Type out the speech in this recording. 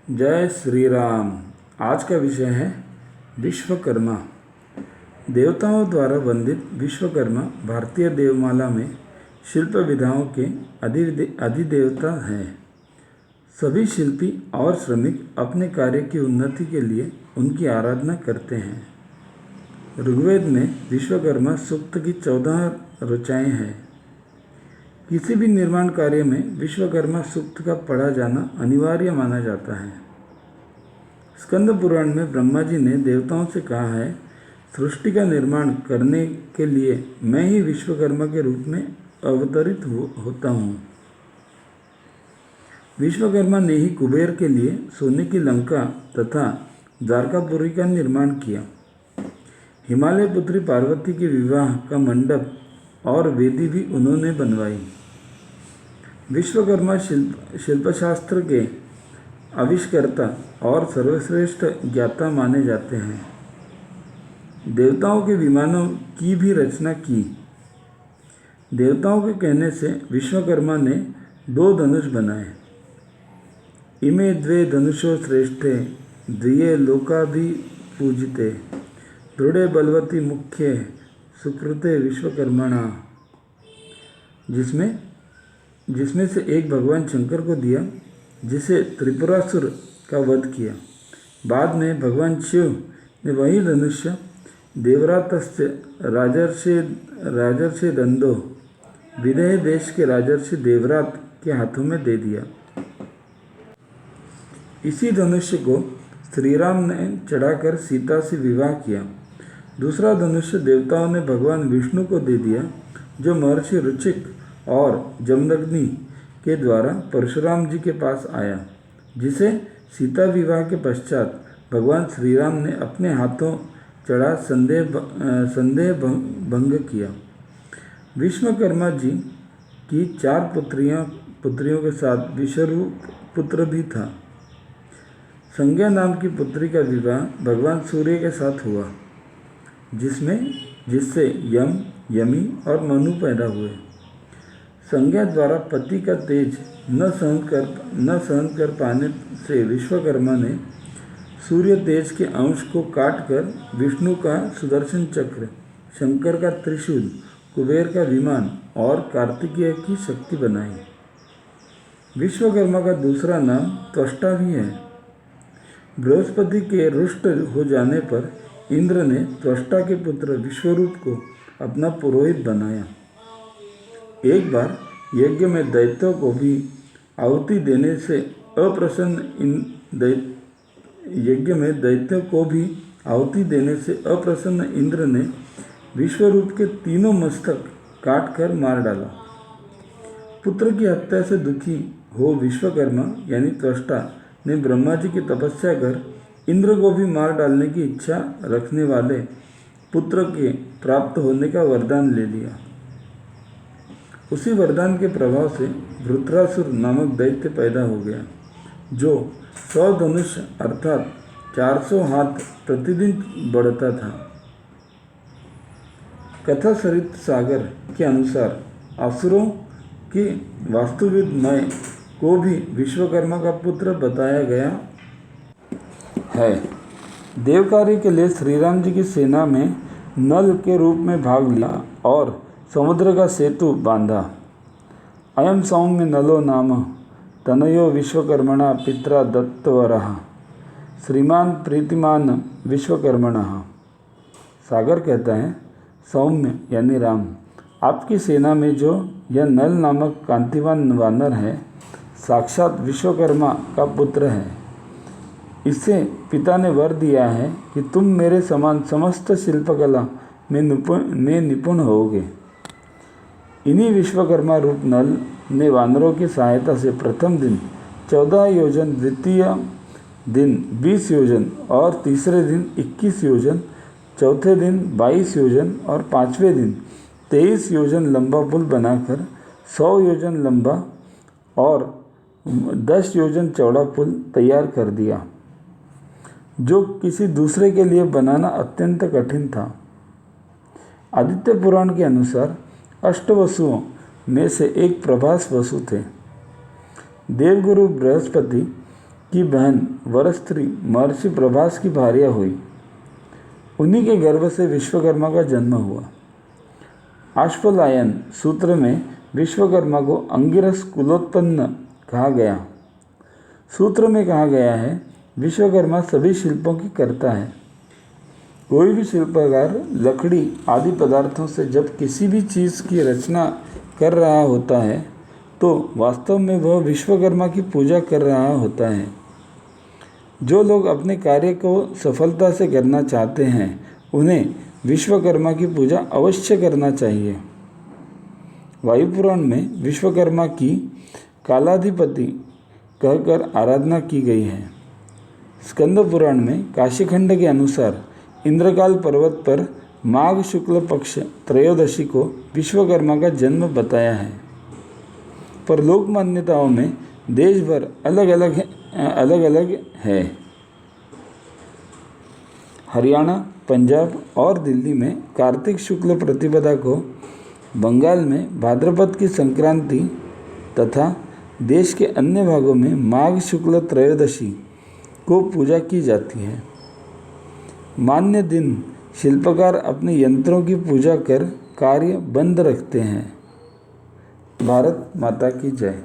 जय श्री राम। आज का विषय है विश्वकर्मा। देवताओं द्वारा वंदित विश्वकर्मा भारतीय देवमाला में शिल्प विधाओं के अधिदेवता हैं। सभी शिल्पी और श्रमिक अपने कार्य की उन्नति के लिए उनकी आराधना करते हैं। ऋग्वेद में विश्वकर्मा सूक्त की 14 ऋचाएँ हैं। किसी भी निर्माण कार्य में विश्वकर्मा सूक्त का पढ़ा जाना अनिवार्य माना जाता है। स्कंद पुराण में ब्रह्मा जी ने देवताओं से कहा है, सृष्टि का निर्माण करने के लिए मैं ही विश्वकर्मा के रूप में अवतरित होता हूँ। विश्वकर्मा ने ही कुबेर के लिए सोने की लंका तथा द्वारकापुरी का निर्माण किया। हिमालय पुत्री पार्वती के विवाह का मंडप और वेदी भी उन्होंने बनवाई। विश्वकर्मा शिल्पशास्त्र के आविष्कर्ता और सर्वश्रेष्ठ ज्ञाता माने जाते हैं। देवताओं के विमानों की भी रचना की। देवताओं के कहने से विश्वकर्मा ने 2 धनुष बनाए। इमे द्वे धनुषो श्रेष्ठे द्विये लोकाभिपूजिते दृढ़े बलवती मुख्ये सुकृते विश्वकर्मणा, जिसमें से एक भगवान शंकर को दिया, जिसे त्रिपुरासुर का वध किया। बाद में भगवान शिव ने वही धनुष्य देवरातस्य राजर्षि दंदो विदेह देश के राजर्षि देवरात के हाथों में दे दिया। इसी धनुष्य को श्री राम ने चढ़ाकर सीता से विवाह किया। दूसरा धनुष्य देवताओं ने भगवान विष्णु को दे दिया, जो महर्षि ऋचिक और जमदग्नि के द्वारा परशुराम जी के पास आया, जिसे सीता विवाह के पश्चात भगवान श्री राम ने अपने हाथों चढ़ा संदेह भंग किया। विश्वकर्मा जी की 4 पुत्रियों के साथ विश्वरूप पुत्र भी था। संज्ञा नाम की पुत्री का विवाह भगवान सूर्य के साथ हुआ, जिससे यम, यमी और मनु पैदा हुए। संज्ञा द्वारा पति का तेज न सहन कर पाने से विश्वकर्मा ने सूर्य तेज के अंश को काटकर विष्णु का सुदर्शन चक्र, शंकर का त्रिशूल, कुबेर का विमान और कार्तिकेय की शक्ति बनाई। विश्वकर्मा का दूसरा नाम त्वष्टा भी है। बृहस्पति के रुष्ट हो जाने पर इंद्र ने त्वष्टा के पुत्र विश्वरूप को अपना पुरोहित बनाया। एक बार यज्ञ में दैत्यों को भी आहुति देने से अप्रसन्न इंद्र ने विश्वरूप के 3 मस्तक काट कर मार डाला। पुत्र की हत्या से दुखी हो विश्वकर्मा यानी त्वष्टा ने ब्रह्मा जी की तपस्या कर इंद्र को भी मार डालने की इच्छा रखने वाले पुत्र के प्राप्त होने का वरदान ले लिया। उसी वरदान के प्रभाव से वृत्रासुर नामक दैत्य पैदा हो गया, जो 100 धनुष अर्थात 400 हाथ प्रतिदिन बढ़ता था। कथा सरित सागर के अनुसार असुरों के वास्तुविद मय को भी विश्वकर्मा का पुत्र बताया गया है। देव कार्य के लिए श्री राम जी की सेना में नल के रूप में भाग लिया और समुद्र का सेतु बांधा। अयम सौम्य नलो नाम तनयो विश्वकर्मणा पित्रा दत्तवरः श्रीमान प्रीतिमान विश्वकर्मणः। सागर कहता है, सौम्य यानी राम, आपकी सेना में जो यह नल नामक कांतिवान वानर है, साक्षात विश्वकर्मा का पुत्र है। इससे पिता ने वर दिया है कि तुम मेरे समान समस्त शिल्पकला में निपुण होगे। इन्हीं विश्वकर्मा रूप नल ने वानरों की सहायता से प्रथम दिन 14 योजन, द्वितीय दिन 20 योजन और तीसरे दिन 21 योजन, चौथे दिन 22 योजन और 5वें दिन 23 योजन लंबा पुल बनाकर 100 योजन लंबा और 10 योजन चौड़ा पुल तैयार कर दिया, जो किसी दूसरे के लिए बनाना अत्यंत कठिन था। आदित्य पुराण के अनुसार अष्टवसुओं में से एक प्रभास वसु थे। देवगुरु बृहस्पति की बहन वरस्त्री महर्षि प्रभास की भार्या हुई। उन्हीं के गर्भ से विश्वकर्मा का जन्म हुआ। आश्वलायन सूत्र में विश्वकर्मा को अंगिरस कुलोत्पन्न कहा गया। सूत्र में कहा गया है, विश्वकर्मा सभी शिल्पों की कर्ता है। कोई भी शिल्पकार लकड़ी आदि पदार्थों से जब किसी भी चीज़ की रचना कर रहा होता है तो वास्तव में वह विश्वकर्मा की पूजा कर रहा होता है। जो लोग अपने कार्य को सफलता से करना चाहते हैं उन्हें विश्वकर्मा की पूजा अवश्य करना चाहिए। वायुपुराण में विश्वकर्मा की कालाधिपति कहकर आराधना की गई है। स्कंद पुराण में काशीखंड के अनुसार इंद्रकाल पर्वत पर माघ शुक्ल पक्ष त्रयोदशी को विश्वकर्मा का जन्म बताया है। पर लोक मान्यताओं में देश भर अलग अलग है। हरियाणा, पंजाब और दिल्ली में कार्तिक शुक्ल प्रतिपदा को, बंगाल में भाद्रपद की संक्रांति तथा देश के अन्य भागों में माघ शुक्ल त्रयोदशी को पूजा की जाती है। मान्य दिन शिल्पकार अपने यंत्रों की पूजा कर कार्य बंद रखते हैं। भारत माता की जय।